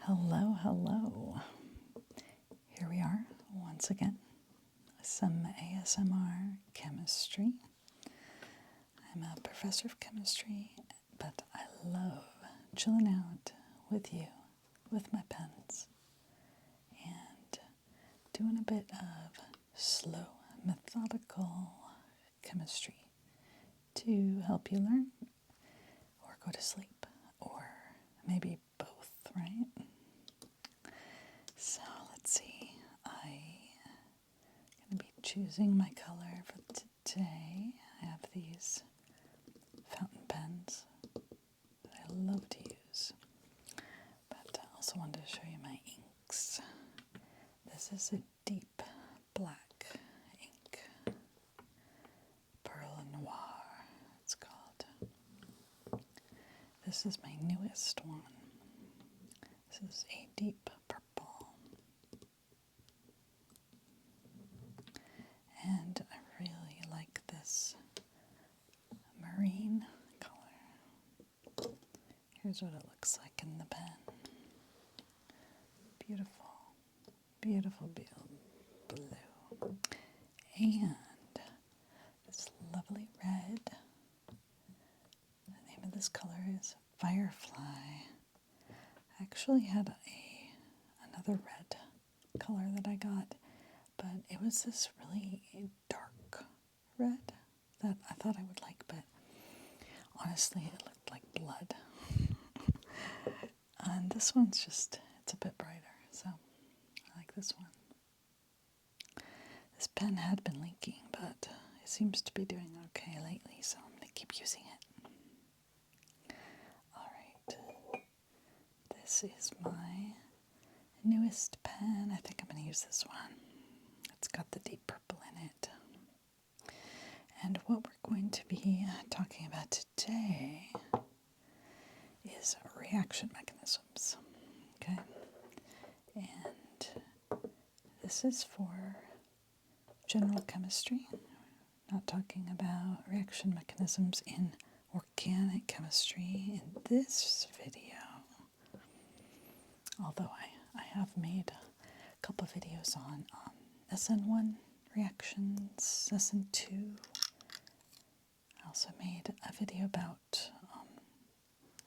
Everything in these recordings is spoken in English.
Hello, hello. Here we are once again with some ASMR chemistry. I'm a professor of chemistry, but I love chilling out with you, with my pens, and doing a bit of slow, methodical chemistry to help you learn or go to sleep, or maybe both, right? So let's see, I'm going to be choosing my color for today. I have these fountain pens that I love to use, but I also wanted to show you my inks. This is a deep black ink, Pearl Noir it's called. This is my newest one. This is a deep purple. And I really like this marine color. Here's what it looks like in the pen. Beautiful, beautiful, beautiful blue. And this lovely red. The name of this color is Firefly. I actually had another red color that I got, but it was this really dark red that I thought I would like, but honestly it looked like blood. And this one's it's a bit brighter, so I like this one. This pen had been leaking, but it seems to be doing okay lately, so I'm going to keep using it. Alright, this is my newest pen. I think I'm going to use this one. It's got the deep purple in it. And what we're going to be talking about today is reaction mechanisms. Okay? And this is for general chemistry. Not talking about reaction mechanisms in organic chemistry in this video. Although I have made a couple of videos on SN1 reactions, SN2. I also made a video about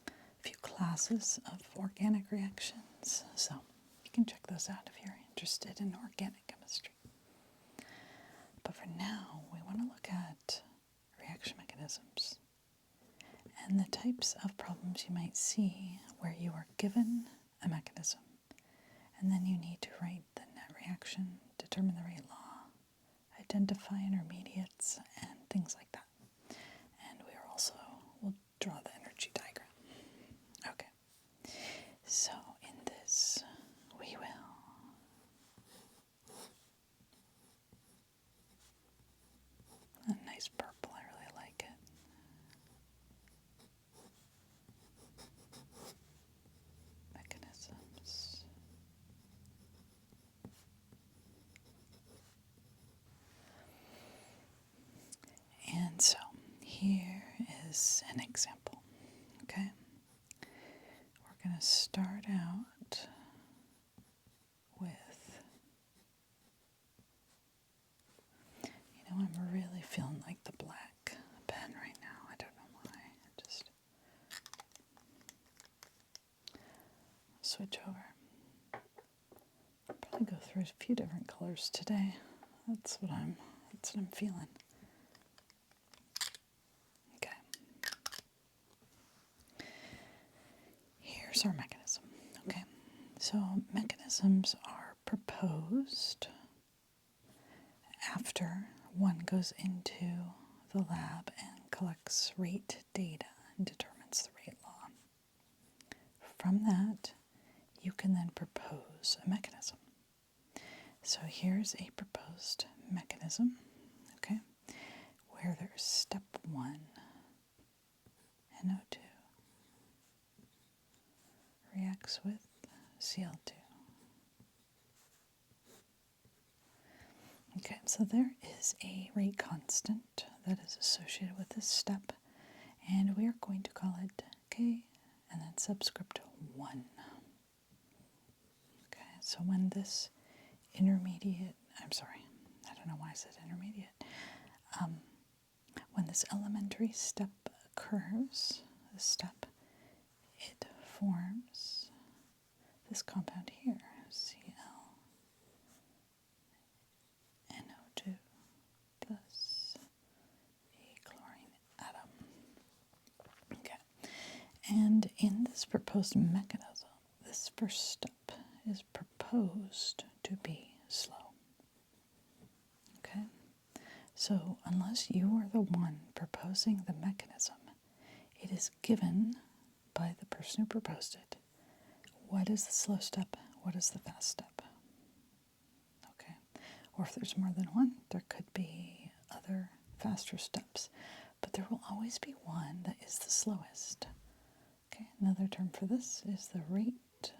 a few classes of organic reactions, so you can check those out if you're interested in organic chemistry. But for now, we want to look at reaction mechanisms and the types of problems you might see where you are given a mechanism and then you need to write the net reaction, determine the rate law, identify intermediates, and things like that. And we'll draw the energy diagram. Okay, so in this we will a nice purple, I really like it. Mechanisms. And so here is an example. Okay, we're going to start out with, I'm really feeling like the black pen right now. I don't know why. Switch over. I'll probably go through a few different colors today. That's what I'm feeling. Okay. Here's our mechanism. Okay. So mechanisms are proposed after one goes into the lab and collects rate data and determines the rate law. From that, you can then propose a mechanism. So here's a proposed mechanism, okay, where there's step 1, NO2 reacts with Cl2. Okay, so there is a rate constant that is associated with this step, and we are going to call it K and then subscript 1. so when this intermediate, I'm sorry, I don't know why I said intermediate. When this elementary step occurs, this step, it forms this compound here, ClNO2 plus a chlorine atom. Okay, and in this proposed mechanism, this first step is proposed to be slow. Okay, so unless you are the one proposing the mechanism, it is given by the person who proposed it. What is the slow step? What is the fast step? Okay, or if there's more than one, there could be other faster steps, but there will always be one that is the slowest. Okay, another term for this is the rate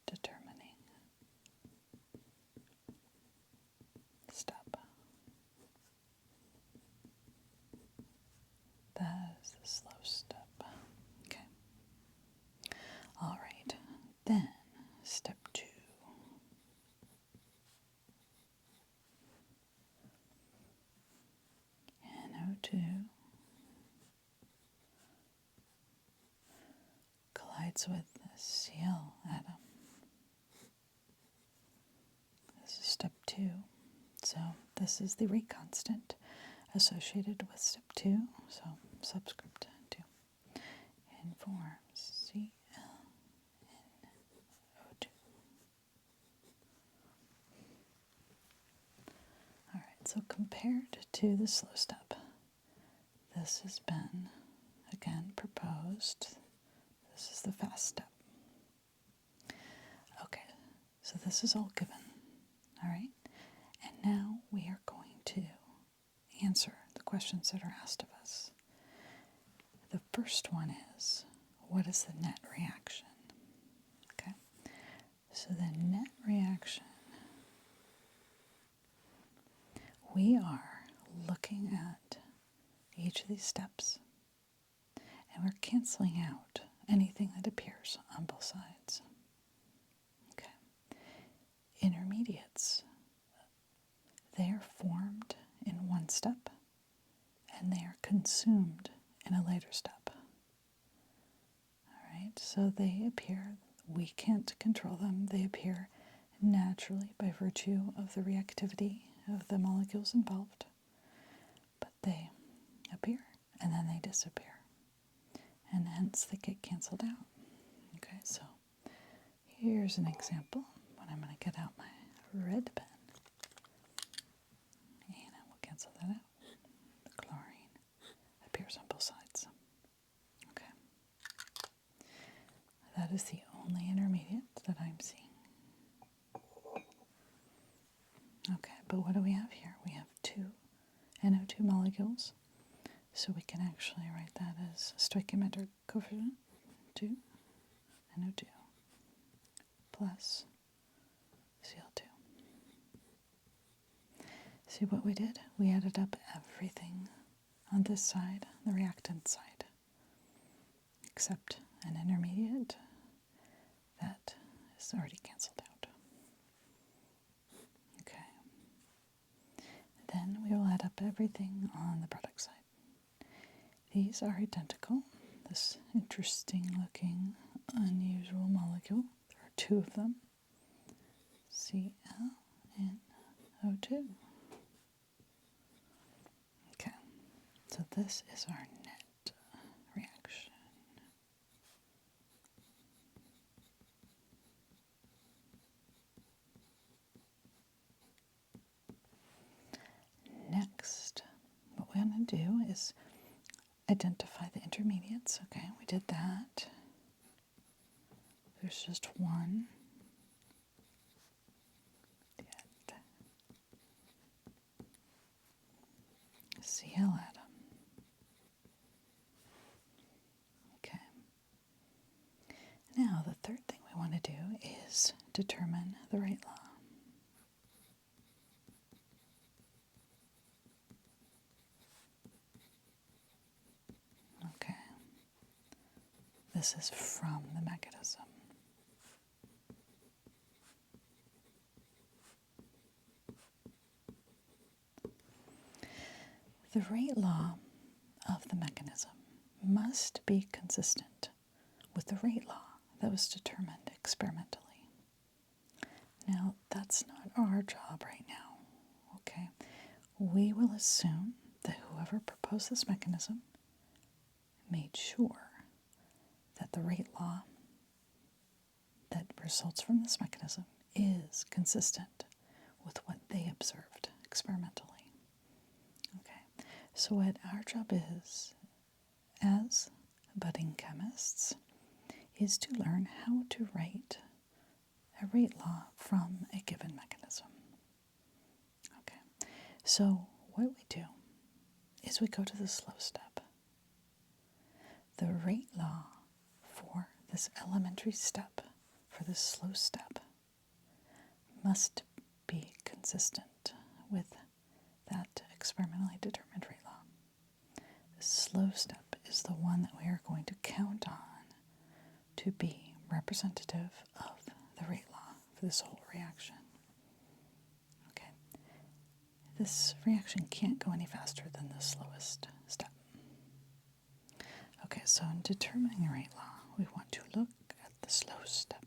determining step. That is the slow step. Okay. All right. Then step 2. NO2 collides with the Cl atom. This is step 2. So this is the rate constant associated with step 2. So subscript 2. And forms ClNO2. All right, so compared to the slow step, this has been, again, proposed. This is the fast step. Okay, so this is all given. All right, and now we are going to answer the questions that are asked of us. The first one is, what is the net reaction? Okay, so the net reaction, we are looking at each of these steps, and we're canceling out anything that appears on both sides. Okay, intermediates, they are formed in one step, and they are consumed in a later step. All right, so they appear, we can't control them, they appear naturally by virtue of the reactivity of the molecules involved, but they appear and then they disappear, and hence they get canceled out. Okay, so here's an example when I'm going to get out my red pen, and I will cancel that out. The chlorine appears on both sides. Okay, that is the only intermediate that I'm seeing. Okay, but what do we have here? We have 2 NO2 molecules, so we can actually write that as stoichiometric coefficient 2 NO2 plus Cl2. See what we did? We added up everything on this side, the reactant side, except an intermediate that is already canceled out. Okay. Then we will add up everything on the product side. These are identical. This interesting looking, unusual molecule. There are 2 of them. ClNO2. Okay, so this is our net reaction. Next, what we want to do is identify the intermediates. Okay, we did that. There's just one. Cl atom. Okay. Now the third thing we want to do is determine the rate law. Okay. This is from the mechanism. The rate law of the mechanism must be consistent with the rate law that was determined experimentally. Now, that's not our job right now, okay? We will assume that whoever proposed this mechanism made sure that the rate law that results from this mechanism is consistent with what they observed experimentally. Okay, so what our job is, as budding chemists, is to learn how to write a rate law from a given mechanism. Okay, so what we do is we go to the slow step. The rate law for this elementary step, for this slow step, must be consistent with that experimentally determined rate law. The slow step is the one that we are going to count on to be representative of the rate law for this whole reaction. Okay, this reaction can't go any faster than the slowest step. Okay, so in determining the rate law, we want to look at the slow step.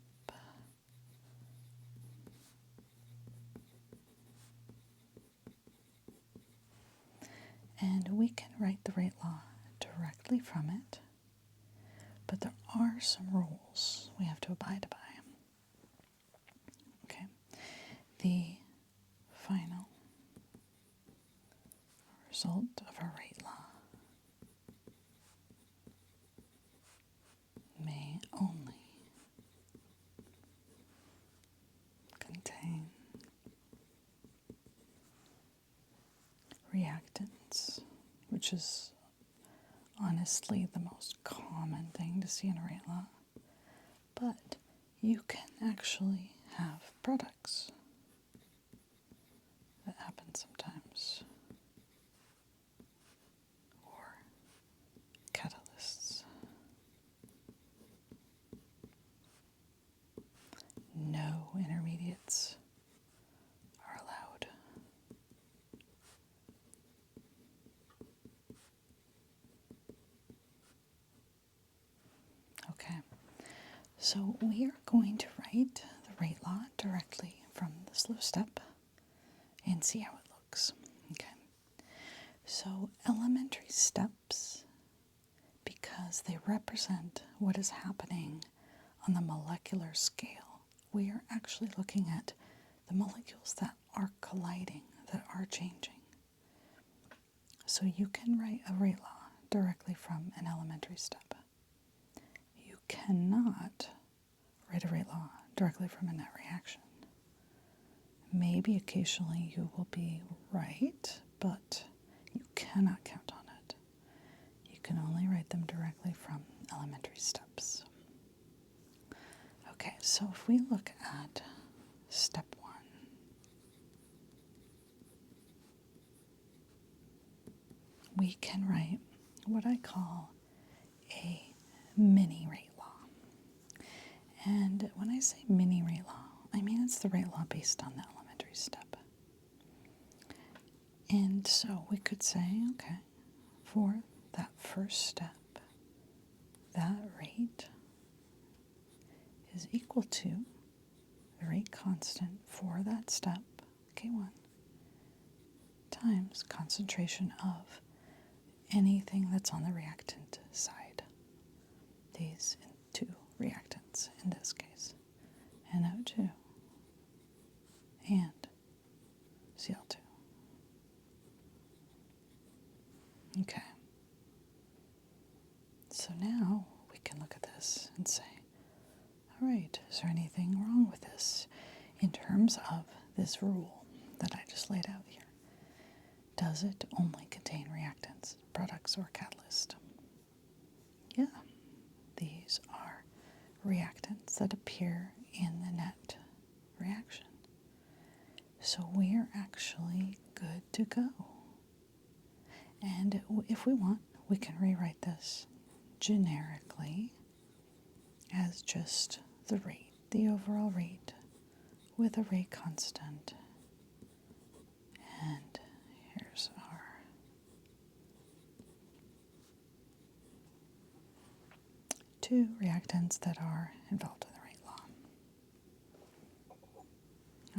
And we can write the rate law directly from it, but there are some rules we have to abide by. Okay, the final result of our rate law may only contain reactants, which is honestly the most common thing to see in a rate law, but you can actually have products. That happens sometimes. Or catalysts. No intermediates are allowed. Okay, so we are going to write the rate law directly from the slow step and see how it looks. Okay, so elementary steps, because they represent what is happening on the molecular scale, we are actually looking at the molecules that are colliding, that are changing. So you can write a rate law directly from an elementary step. You cannot write a rate law directly from a net reaction. Maybe occasionally you will be right, but you cannot count on it. You can only write them directly from elementary steps. Okay, so if we look at step 1, we can write what I call a mini rate law. And when I say mini rate law, I mean it's the rate law based on the elementary step. And so we could say, okay, for that first step, that rate is equal to the rate constant for that step, K1, times concentration of anything that's on the reactant side. These two reactants in this case, NO2 and Cl2. Okay. So now we can look at this and say, all right, is there anything wrong with this in terms of this rule that I just laid out here? Does it only contain reactants, products, or catalyst? Yeah, these are reactants that appear in the net reaction. So we're actually good to go. And if we want, we can rewrite this generically as just the rate, the overall rate, with a rate constant. And here's our to reactants that are involved in the rate law.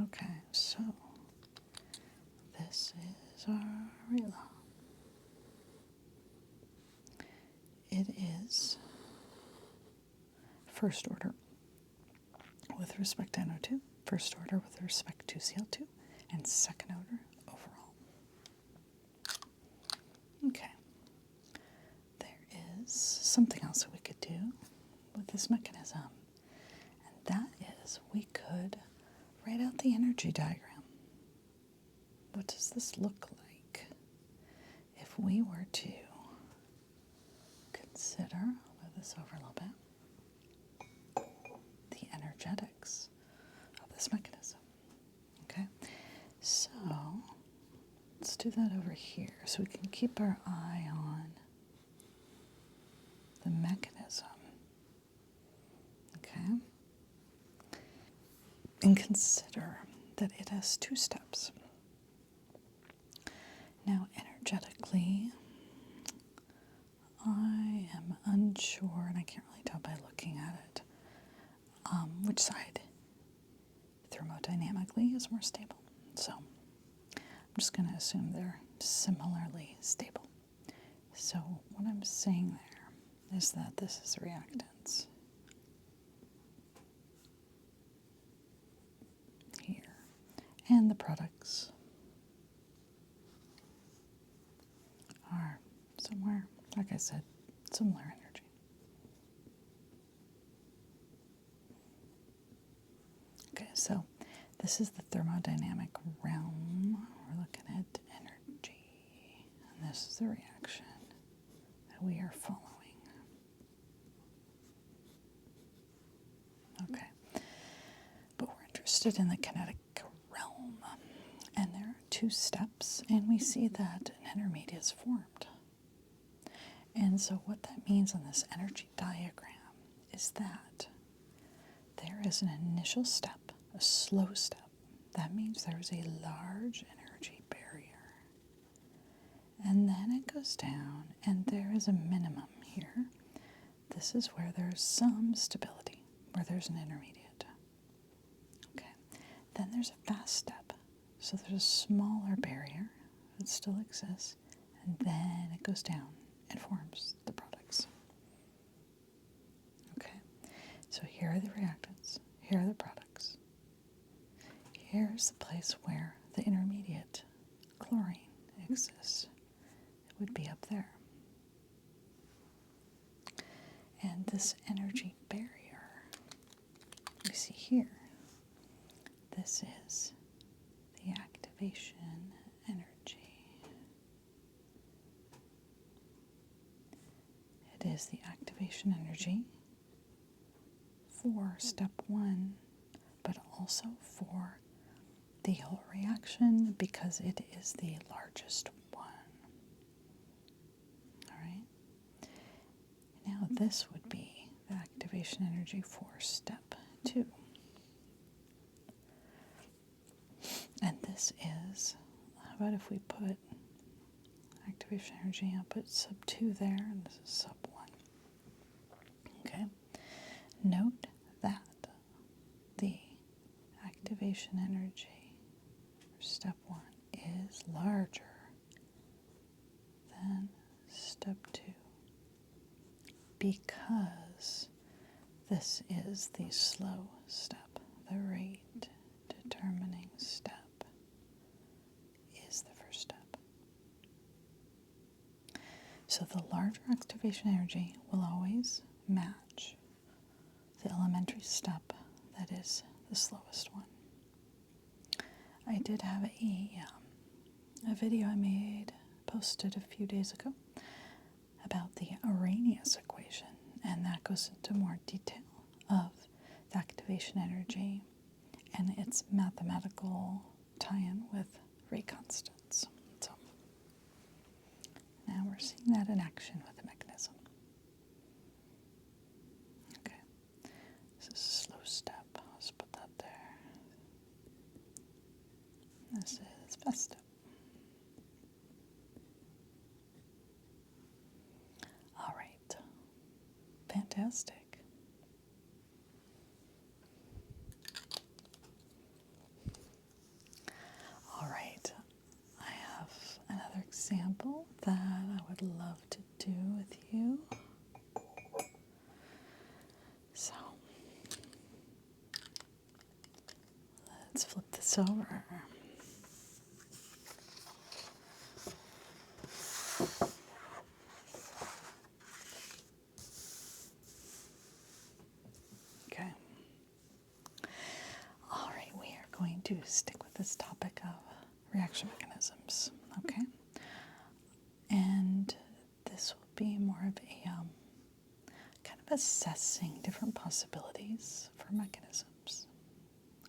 Okay, so this is our rate law. It is first order with respect to NO2, first order with respect to Cl2, and second order overall. Okay. There is something else that we could do with this mechanism, and that is we could write out the energy diagram. What does this look like if we were to consider, I'll move this over a little bit, the energetics of this mechanism. Okay, so let's do that over here so we can keep our eye on the mechanism. Okay, and consider that it has two steps. Now, energetically, I am unsure, and I can't really tell by looking at it, which side thermodynamically is more stable. So I'm just going to assume they're similarly stable. So what I'm saying there is that this is reactants here, and the products are somewhere, like I said, similar energy. Okay, so this is the thermodynamic realm. We're looking at energy, and this is the reaction that we are following. Okay, but we're interested in the kinetic realm, and there are two steps, and we see that an intermediate is formed. And so what that means on this energy diagram is that there is an initial step, a slow step. That means there is a large energy barrier. And then it goes down, and there is a minimum here. This is where there's some stability, where there's an intermediate. Okay. Then there's a fast step. So there's a smaller barrier that still exists, and then it goes down and forms the products. Okay, so here are the reactants, here are the products. Here's the place where the intermediate chlorine exists. It would be up there. And this energy barrier we see here, this is the activation energy. It is the activation energy for step one, but also for the whole reaction because it is the largest one. All right. Now this would be the activation energy for step two. And this is, how about if we put activation energy, I'll put sub 2 there, and this is sub 1. Okay? Note that the activation energy for step 1 is larger than step 2 because this is the slow step, the rate determining step is the first step. So the larger activation energy will always match the elementary step that is the slowest one. I did have a video I made, posted a few days ago, about the Arrhenius equation, and that goes into more detail of the activation energy and its mathematical tie-in with rate constants. So now we're seeing that in action with the mechanism. Okay, this is a slow step. Let's put that there. This is fast step. All right, fantastic. Fantastic. All right, I have another example that I would love to do with you. So let's flip this over. Okay. All right, we are going to stick with this topic of reaction mechanisms, okay? And this will be more of a kind of assessing different possibilities for mechanisms,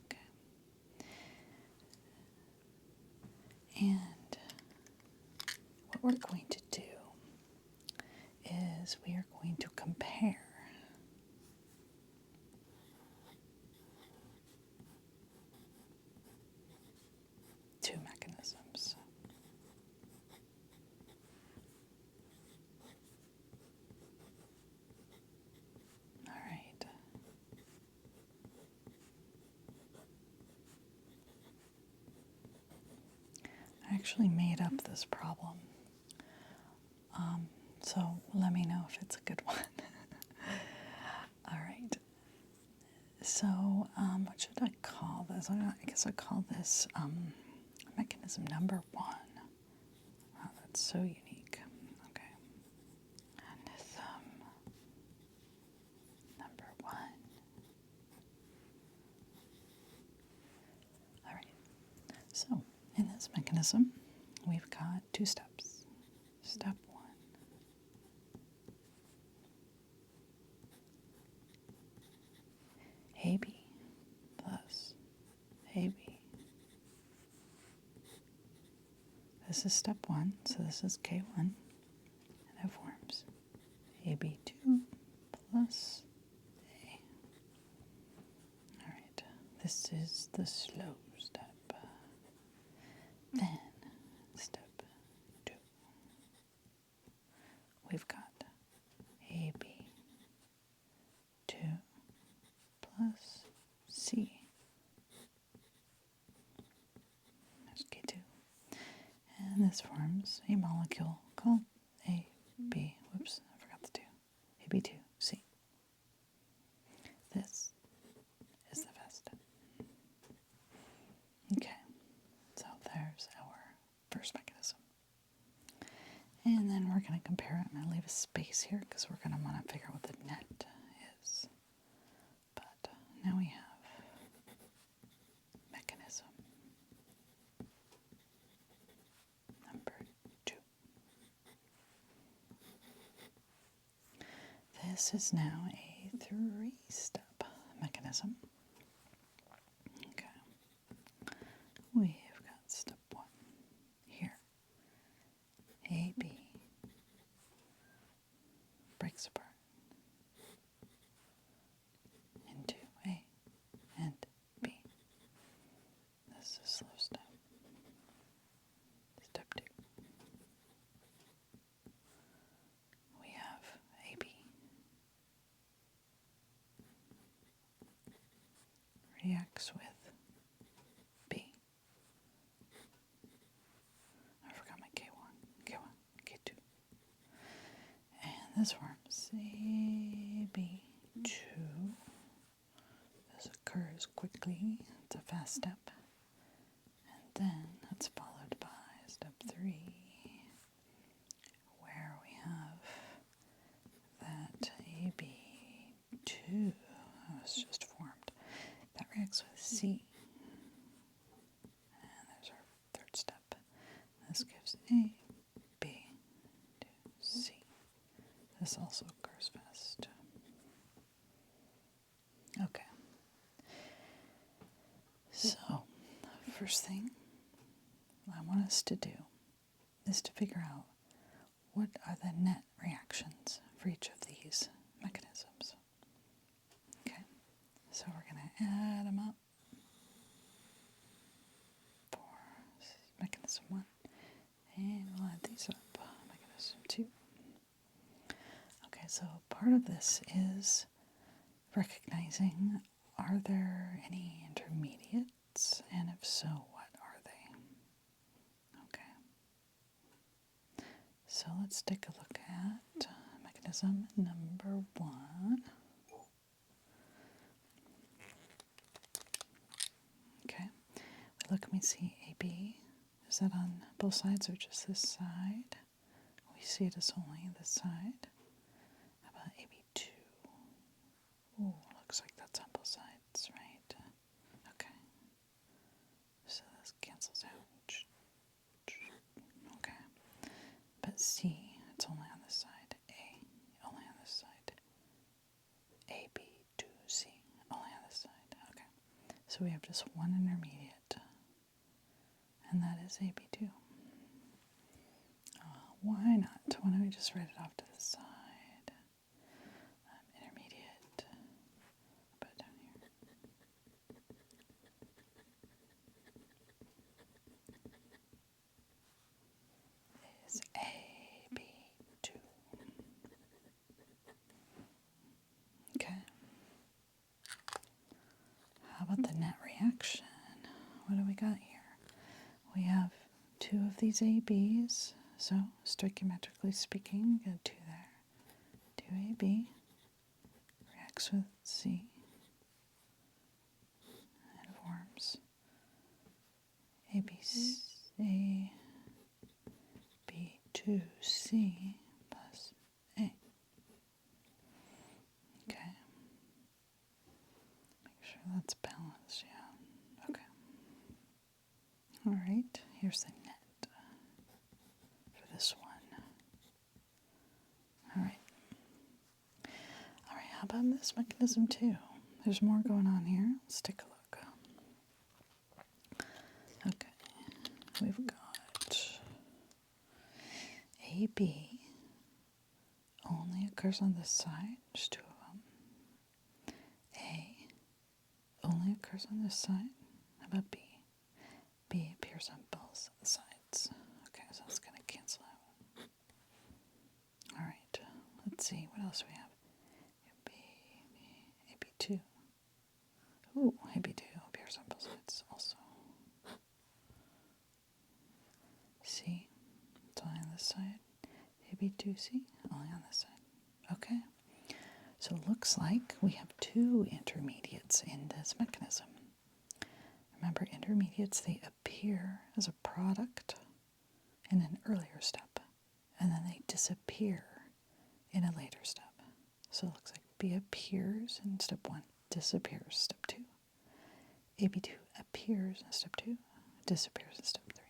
okay? And what we're going to do is we are going to compare two mechanisms. All right. I actually made up this problem. So let me know if it's a good one. All right. So what should I call this? I guess I call this mechanism number 1. Wow, that's so unique. Okay. Mechanism number 1. All right. So in this mechanism, we've got 2 steps. Step 1. AB plus AB. This is step 1, so this is K1, and it forms AB2 plus A. All right, this is the slow step. Then, step 2. We've got AB2 plus C. There's K2. And this forms a molecule called AB. Whoops, I forgot the 2. AB2C. This is the fast step. Okay, so there's our first mechanism. And then we're going to compare it. I'm going to leave a space here because we're going to want to figure out what the net is. But now we have mechanism number 2. This is now a 3-step mechanism. Okay. We've got step 1 here. AB breaks apart into A and B. This is slow step. Step 2. We have AB reacts with B. I forgot my K1, K2. And this forms AB2. This occurs quickly. It's a fast step. And then it's followed by step 3, where we have that AB2 was just formed. That reacts with C. And there's our 3rd step. This gives A, B, to C. This also occurs fast. Okay. So, first thing I want us to do is to figure out what are the net reactions for each of these mechanisms. Okay, so we're going to add them up for mechanism 1, and we'll add these up, mechanism 2. Okay, so part part of this is recognizing, are there any intermediates? And if so, what are they? Okay. So let's take a look at mechanism number 1. Okay. Look, let me see. AB. Is that on both sides or just this side? We see it as only this side. How about AB2? Ooh, looks like that's on both sides, right? Okay. So this cancels out. Okay. But C, it's only on this side. A, only on this side. AB2C, only on this side. Okay. So we have just one intermediate, and that is AB2. Why not? Why don't we just write it off to the side? Intermediate. Put it down here. Is AB2. Okay. How about the net reaction? What do we got here? We have 2 of these ABs, so stoichiometrically speaking, we got 2 there. 2AB reacts with C and forms AB2C plus A. Okay. Make sure that's balanced, yeah. Okay. All right, here's the net for this one. All right. All right, how about this mechanism too? There's more going on here. Let's take a look. Okay, we've got AB only occurs on this side. There's 2 of them. A only occurs on this side. How about B? B appears on both sides. Okay, so it's going to cancel out. All right, let's see what else we have. AB2. Ooh, AB2 appears on both sides also. C, it's only on this side. AB2C, only on this side. Okay, so it looks like we have 2 intermediates in this mechanism. Remember, intermediates, they appear as a product in an earlier step, and then they disappear in a later step. So it looks like B appears in step 1, disappears step 2. AB2 appears in step 2, disappears in step 3.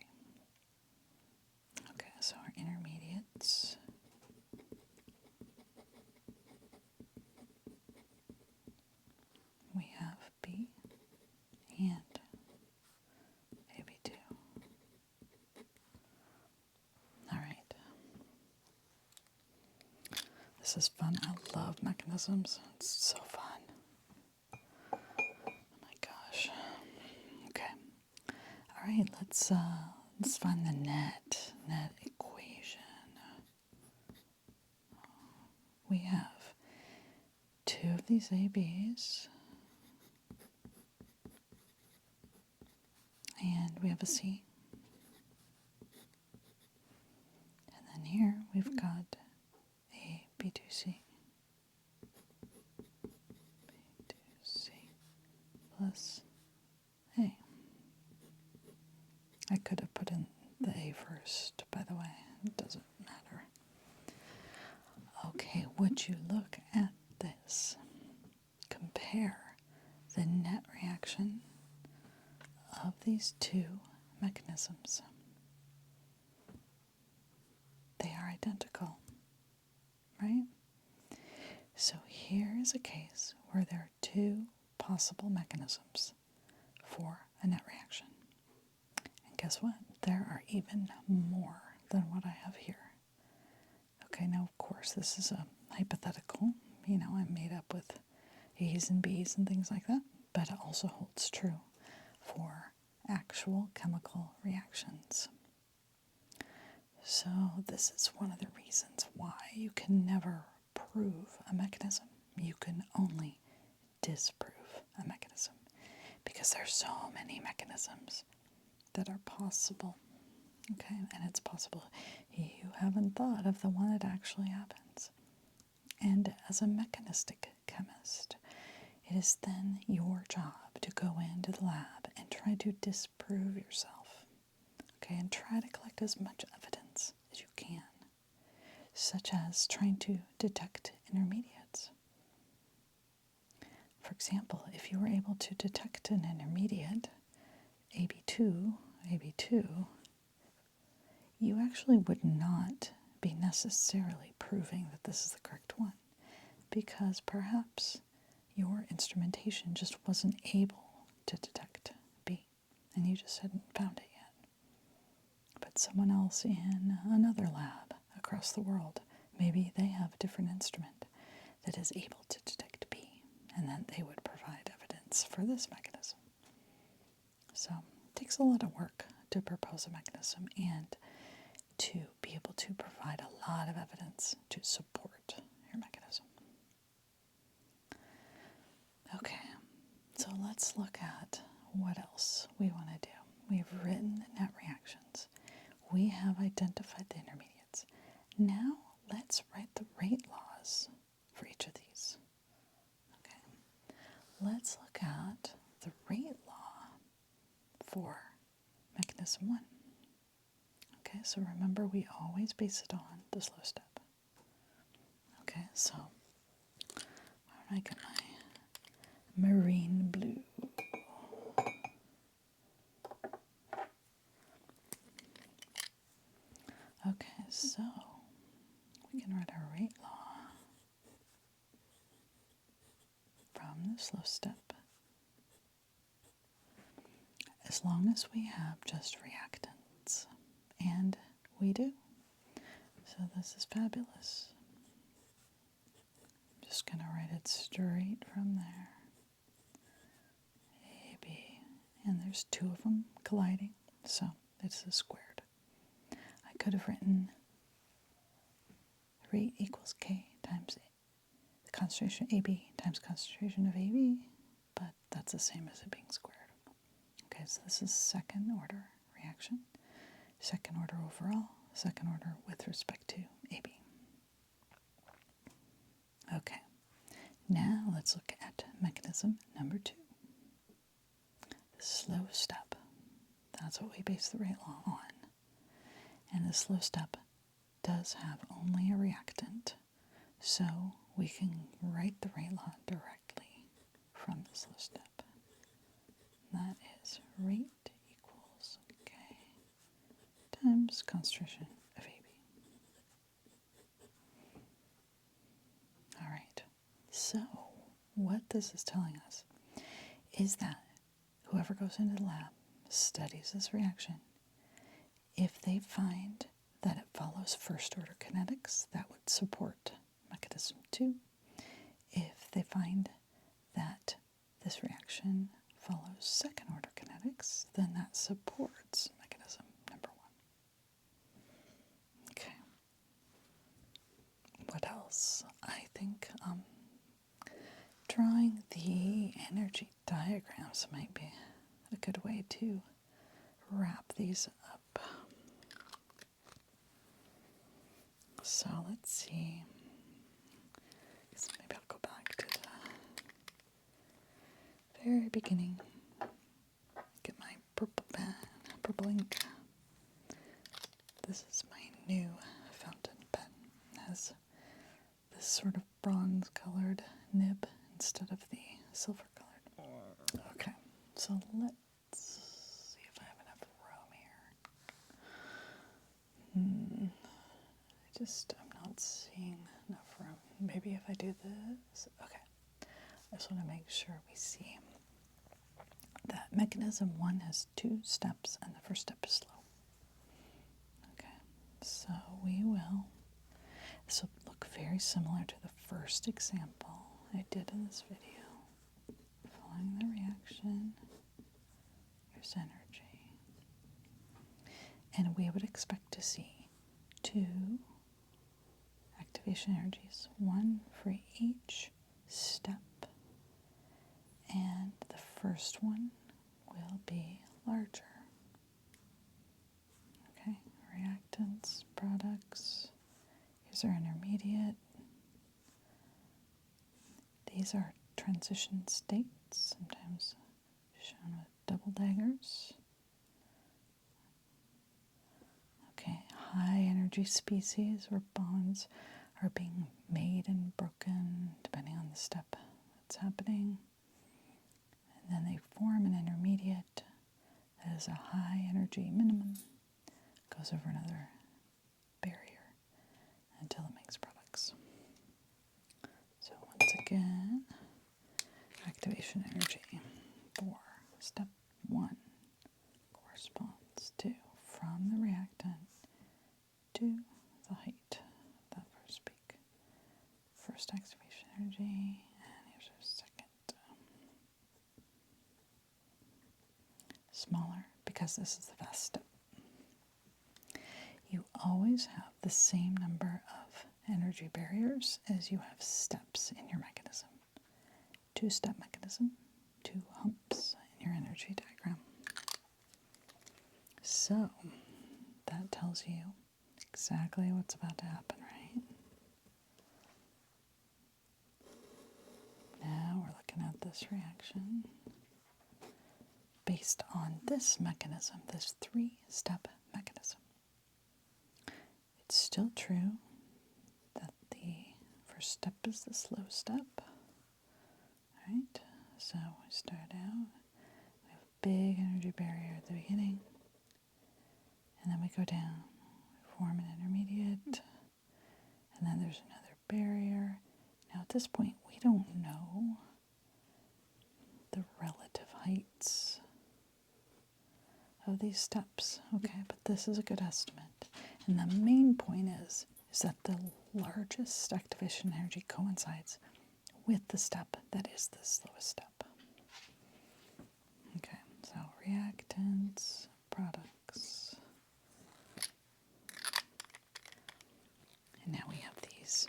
Okay, so our intermediates. We have B and AB2. All right. This is fun. I love mechanisms. It's so fun. Oh my gosh. Okay. All right, let's find the net equation. We have 2 of these ABs, and we have a C. And then here we've got a B2C. B2C plus A. I could have put in the A first, by the way. It doesn't matter. Okay, would you look at this? Compare the net reaction of these 2 mechanisms. They are identical, right? So here is a case where there are 2 possible mechanisms for a net reaction. And guess what? There are even more than what I have here. Okay, now of course this is a hypothetical. I'm made up with A's and B's and things like that, but it also holds true for actual chemical reactions. So this is one of the reasons why you can never prove a mechanism. You can only disprove a mechanism because there's so many mechanisms that are possible. Okay, and it's possible you haven't thought of the one that actually happens. And as a mechanistic chemist, it is then your job to go into the lab and try to disprove yourself. Okay, and try to collect as much evidence as you can, such as trying to detect intermediates. For example, if you were able to detect an intermediate, AB2, you actually would not be necessarily proving that this is the correct one, because perhaps your instrumentation just wasn't able to detect B, and you just hadn't found it yet. But someone else in another lab across the world, maybe they have a different instrument that is able to detect B, and then they would provide evidence for this mechanism. So it takes a lot of work to propose a mechanism and to be able to provide a lot of evidence to support your mechanism. Okay, so let's look at what else we want to do. We've written the net reactions. We have identified the intermediates. Now let's write the rate laws for each of these. Okay, let's look at the rate law for mechanism 1. Okay, so remember we always base it on the slow step. Okay, so where did I get my marine blue? Okay, so we can write our rate law from the slow step as long as we have just reactants. And we do. So this is fabulous. I'm just going to write it straight from there. AB. And there's 2 of them colliding, so it's a squared. I could have written rate equals K times the concentration AB times concentration of AB, but that's the same as it being squared. Okay, so this is second order reaction. Second order overall, second order with respect to AB. Okay, now let's look at mechanism number 2. The slow step. That's what we base the rate law on. And the slow step does have only a reactant, so we can write the rate law directly from the slow step. That is rate equals K times concentration of AB. All right, so what this is telling us is that whoever goes into the lab, studies this reaction, if they find that it follows first order kinetics, that would support mechanism 2. If they find that this reaction follows second order kinetics, then that supports mechanism number 1. Okay. What else? I think drawing the energy diagrams might be a good way to wrap these up. So let's see. Maybe I'll go back to the very beginning. Get my purple pen, purple ink. This is my new fountain pen. It has this sort of bronze colored nib instead of the silver colored. Okay, so let's see if I have enough room here. I'm not seeing enough room. Maybe if I do this. Okay, I just want to make sure we see that mechanism 1 has 2 steps and the first step is slow. Okay, so this will look very similar to the first example I did in this video. Following the reaction, here's energy. And we would expect to see 2 active activation energies, one for each step. And the first one will be larger. Okay, reactants, products. Here's our intermediate. These are transition states, sometimes shown with double daggers. Okay, high energy species where bonds are being made and broken depending on the step that's happening. And then they form an intermediate that is a high energy minimum, goes over another barrier until it makes products. So once again, activation energy for step 1 corresponds to from the reactant to the height of that first peak. First activation energy, and here's our second. Smaller, because this is the fast step. You always have the same number of energy barriers as you have steps in your mechanism. 2-step mechanism, 2 humps in your energy diagram. So, that tells you exactly what's about to happen, right? Now we're looking at this reaction based on this mechanism, this 3-step mechanism. It's still true that the first step is the slow step, right? So we start out, we have a big energy barrier at the beginning, and then we go down, we form an intermediate, and then there's another barrier. Now at this point, we don't know the relative heights of these steps, okay, but this is a good estimate. And the main point is that the largest activation energy coincides with the step that is the slowest step. Okay, so reactants, products. And now we have these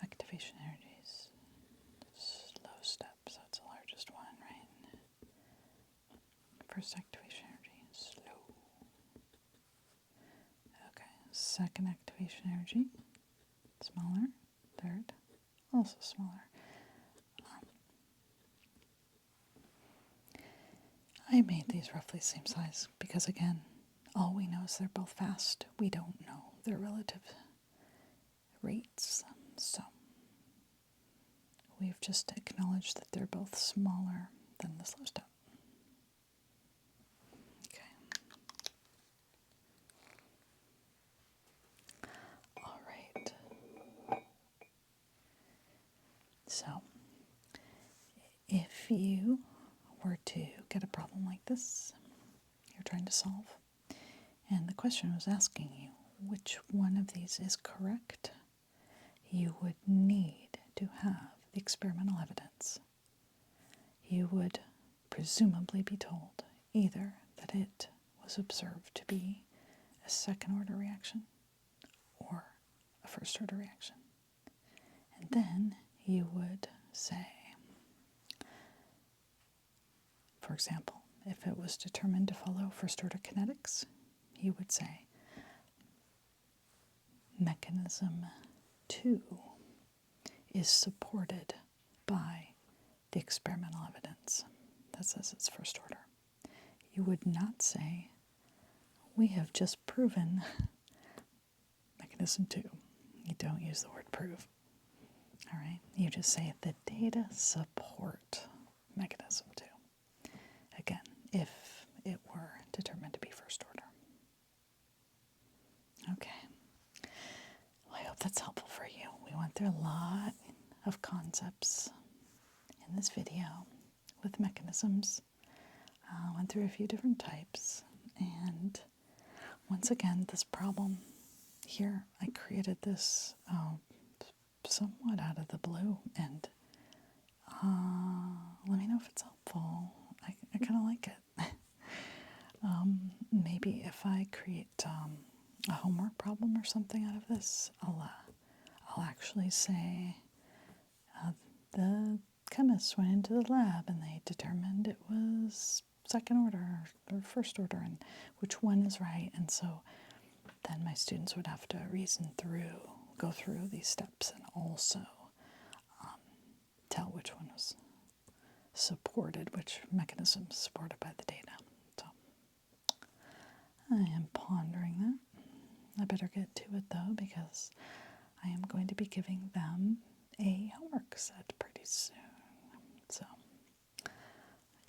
activation energies. Slow step, so it's the largest one, right? First activation energy, slow. Okay, second activation energy, smaller. Third, also smaller. I made these roughly the same size because, again, all we know is they're both fast. We don't know their relative rates. So we've just acknowledged that they're both smaller than the slow step. Okay. All right. So if you were to get a problem like this, you're trying to solve, and the question was asking you which one of these is correct, you would need to have the experimental evidence. You would presumably be told either that it was observed to be a second-order reaction or a first-order reaction. And then you would say, for example, if it was determined to follow first-order kinetics, you would say mechanism 2 is supported by the experimental evidence that says it's first order. You would not say, we have just proven mechanism 2. You don't use the word prove. All right? You just say the data support mechanism 2. Again, if it were determined to be first order. Okay. Well, I hope that's helpful for you. We went through a lot of concepts in this video with mechanisms. Went through a few different types, and once again, this problem here, I created this somewhat out of the blue, and let me know if it's helpful. I kind of like it. Maybe if I create a homework problem or something out of this, I'll actually say the chemists went into the lab and they determined it was second order or first order and which one is right. And so then my students would have to go through these steps and also tell which one was supported, which mechanism is supported by the data. So I am pondering that. I better get to it though, because I am going to be giving them a homework set pretty soon. So I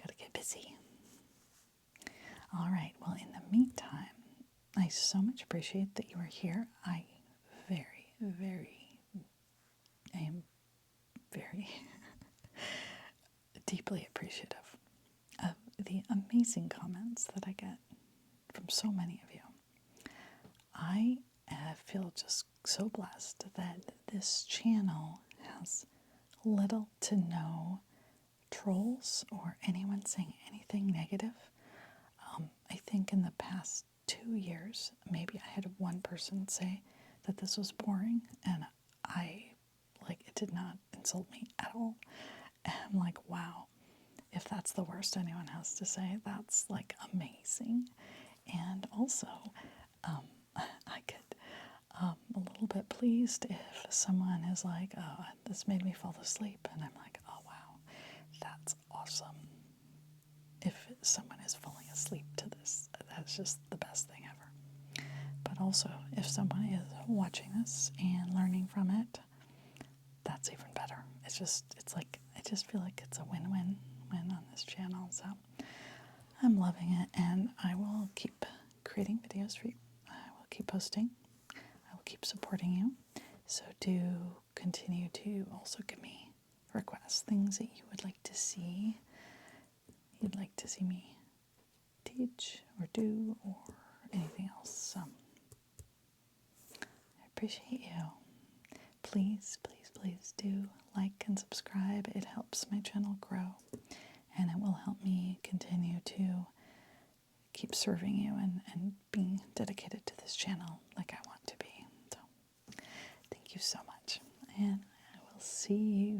gotta get busy. All right, well, in the meantime, I so much appreciate that you are here. I am very deeply appreciative of the amazing comments that I get from so many of you. I feel just so blessed that this channel has little to no trolls or anyone saying anything negative. I think in the past 2 years, maybe I had one person say that this was boring, and it did not insult me at all. And I'm like, wow, if that's the worst anyone has to say, that's like amazing. And also, I get a little bit pleased if someone is like, oh, this made me fall asleep. And I'm like, oh, wow, that's awesome. If someone is falling asleep to this, that's just the best thing ever. But also, if someone is watching this and learning from it, that's even better. I just feel like it's a win-win on this channel. So I'm loving it, and I will keep creating videos for you. I will keep posting. I will keep supporting you. So do continue to also give me requests, things that you would like to see. You'd like to see me teach or do or anything else. I appreciate you. Please do like and subscribe. It helps my channel grow, and it will help me continue to keep serving you and being dedicated to this channel like I want to be. So thank you so much, and I will see